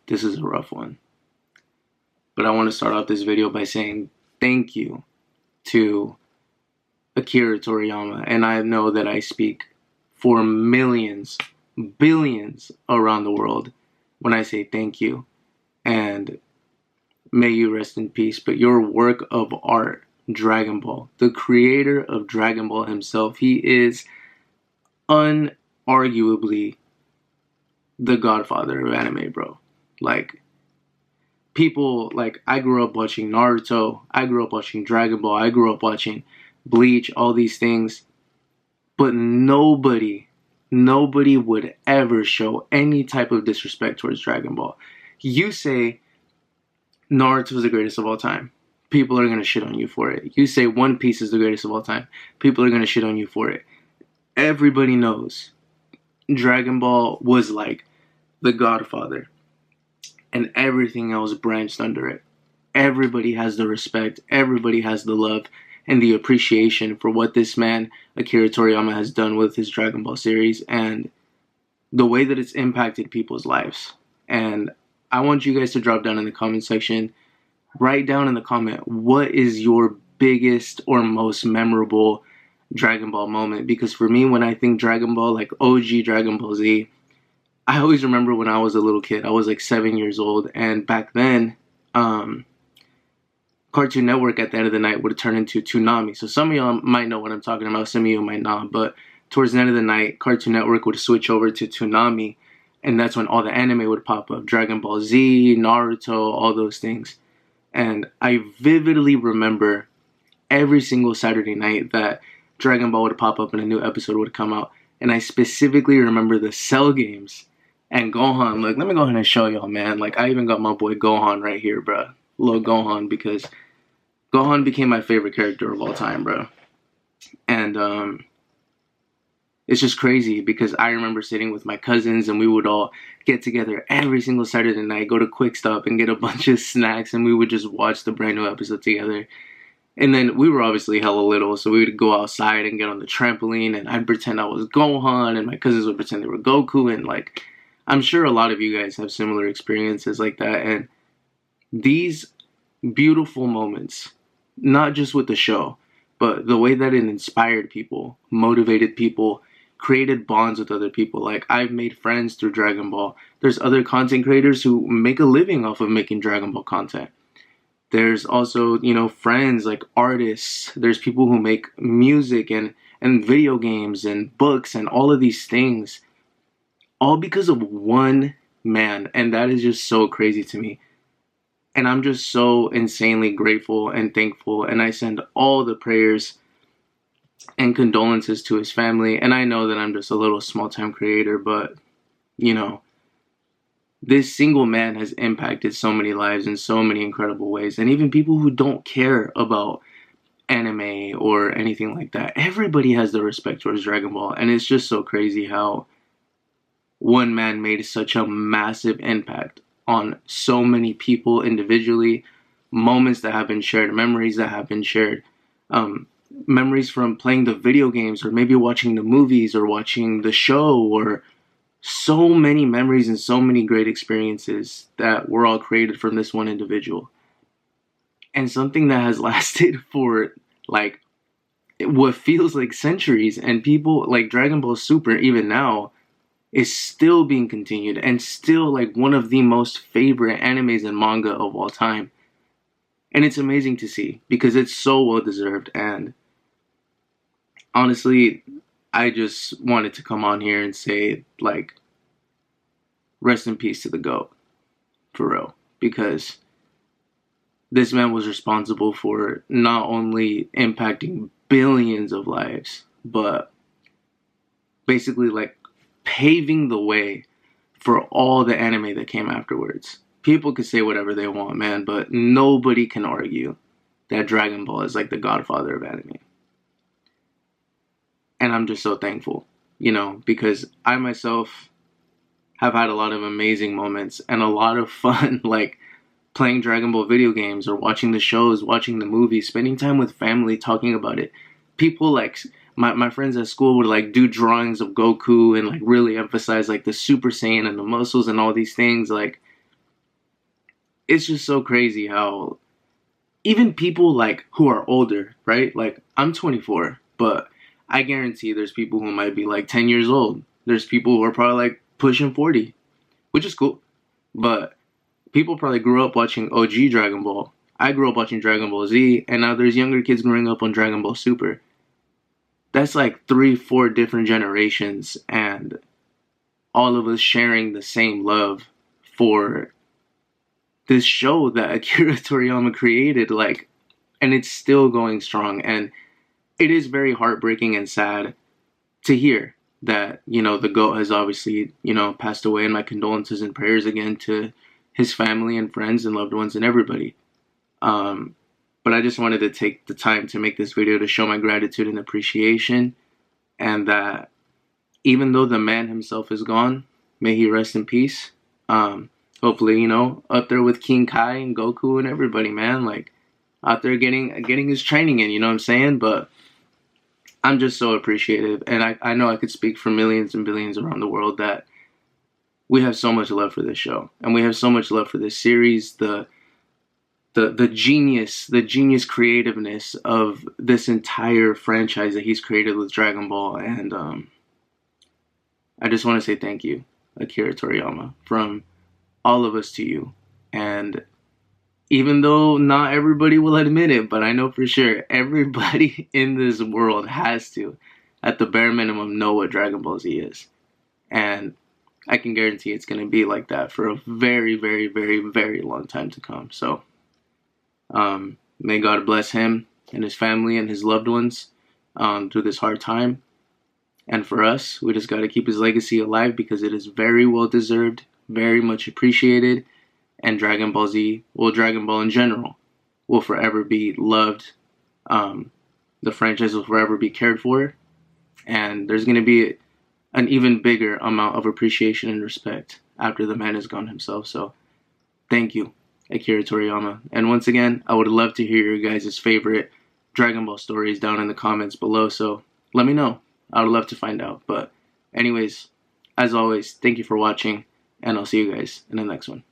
This is a rough one. But I want to start off this video by saying thank you to Akira Toriyama. And I know that I speak for millions, billions around the world when I say thank you. And may you rest in peace. But your work of art, Dragon Ball, the creator of Dragon Ball himself, he is unarguably the godfather of anime, bro. Like, people, like, I grew up watching Naruto, I grew up watching Dragon Ball, I grew up watching Bleach, all these things, but nobody would ever show any type of disrespect towards Dragon Ball. You say Naruto is the greatest of all time, people are going to shit on you for it. You say One Piece is the greatest of all time, people are going to shit on you for it. Everybody knows Dragon Ball was like the godfather, and everything else branched under it. Everybody has the respect, everybody has the love and the appreciation for what this man, Akira Toriyama, has done with his Dragon Ball series and the way that it's impacted people's lives. And I want you guys to drop down in the comment section, write down in the comment, what is your biggest or most memorable Dragon Ball moment? Because for me, when I think Dragon Ball, like OG Dragon Ball Z, I always remember when I was a little kid. I was like 7 years old, and back then, Cartoon Network at the end of the night would turn into Toonami. So some of y'all might know what I'm talking about, some of you might not, but towards the end of the night, Cartoon Network would switch over to Toonami, and that's when all the anime would pop up. Dragon Ball Z, Naruto, all those things. And I vividly remember every single Saturday night that Dragon Ball would pop up and a new episode would come out. And I specifically remember the Cell games and Gohan. Like, let me go ahead and show y'all, man. Like, I even got my boy Gohan right here, bro. Little Gohan, because Gohan became my favorite character of all time, bro. And it's just crazy because I remember sitting with my cousins and we would all get together every single Saturday night, go to Quick Stop and get a bunch of snacks, and we would just watch the brand new episode together. And then we were obviously hella little, so we would go outside and get on the trampoline, and I'd pretend I was Gohan, and my cousins would pretend they were Goku, and like, I'm sure a lot of you guys have similar experiences like that. And these beautiful moments, not just with the show, but the way that it inspired people, motivated people, created bonds with other people. Like, I've made friends through Dragon Ball. There's other content creators who make a living off of making Dragon Ball content. There's also, you know, friends like artists. There's people who make music and video games and books and all of these things, all because of one man. And that is just so crazy to me. And I'm just so insanely grateful and thankful. And I send all the prayers and condolences to his family. And I know that I'm just a little small-time creator, but, you know, this single man has impacted so many lives in so many incredible ways. And even people who don't care about anime or anything like that, everybody has the respect towards Dragon Ball. And it's just so crazy how one man made such a massive impact on so many people individually, moments that have been shared, memories that have been shared, memories from playing the video games or maybe watching the movies or watching the show, or so many memories and so many great experiences that were all created from this one individual. And something that has lasted for like what feels like centuries, and people like Dragon Ball Super even now is still being continued and still like one of the most favorite animes and manga of all time. And it's amazing to see because it's so well deserved. And honestly, I just wanted to come on here and say, like, rest in peace to the GOAT, for real. Because this man was responsible for not only impacting billions of lives, but basically, like, paving the way for all the anime that came afterwards. People could say whatever they want, man, but nobody can argue that Dragon Ball is like the godfather of anime. And I'm just so thankful, you know, because I myself have had a lot of amazing moments and a lot of fun, like playing Dragon Ball video games or watching the shows, watching the movies, spending time with family, talking about it. People like my friends at school would like do drawings of Goku and like really emphasize like the Super Saiyan and the muscles and all these things. Like, it's just so crazy how even people like who are older, right? Like I'm 24, but I guarantee there's people who might be like 10 years old. There's people who are probably like pushing 40, which is cool. But people probably grew up watching OG Dragon Ball. I grew up watching Dragon Ball Z, and now there's younger kids growing up on Dragon Ball Super. That's like 3, 4 different generations, and all of us sharing the same love for this show that Akira Toriyama created. Like, and it's still going strong. And it is very heartbreaking and sad to hear that, you know, the GOAT has obviously, you know, passed away, and my condolences and prayers again to his family and friends and loved ones and everybody. But I just wanted to take the time to make this video to show my gratitude and appreciation, and that even though the man himself is gone, may he rest in peace. Hopefully, you know, up there with King Kai and Goku and everybody, man, like out there getting his training in, you know what I'm saying? But I'm just so appreciative, and I know I could speak for millions and billions around the world that we have so much love for this show, and we have so much love for this series, the genius creativeness of this entire franchise that he's created with Dragon Ball. And I just want to say thank you, Akira Toriyama, from all of us to you. And even though not everybody will admit it, but I know for sure everybody in this world has to, at the bare minimum, know what Dragon Ball Z is. And I can guarantee it's going to be like that for a very, very, very, very long time to come. So may God bless him and his family and his loved ones through this hard time. And for us, we just got to keep his legacy alive, because it is very well deserved, very much appreciated. And Dragon Ball Z, well, Dragon Ball in general, will forever be loved. The franchise will forever be cared for. And there's going to be an even bigger amount of appreciation and respect after the man is gone himself. So thank you, Akira Toriyama. And once again, I would love to hear your guys' favorite Dragon Ball stories down in the comments below. So let me know. I would love to find out. But anyways, as always, thank you for watching, and I'll see you guys in the next one.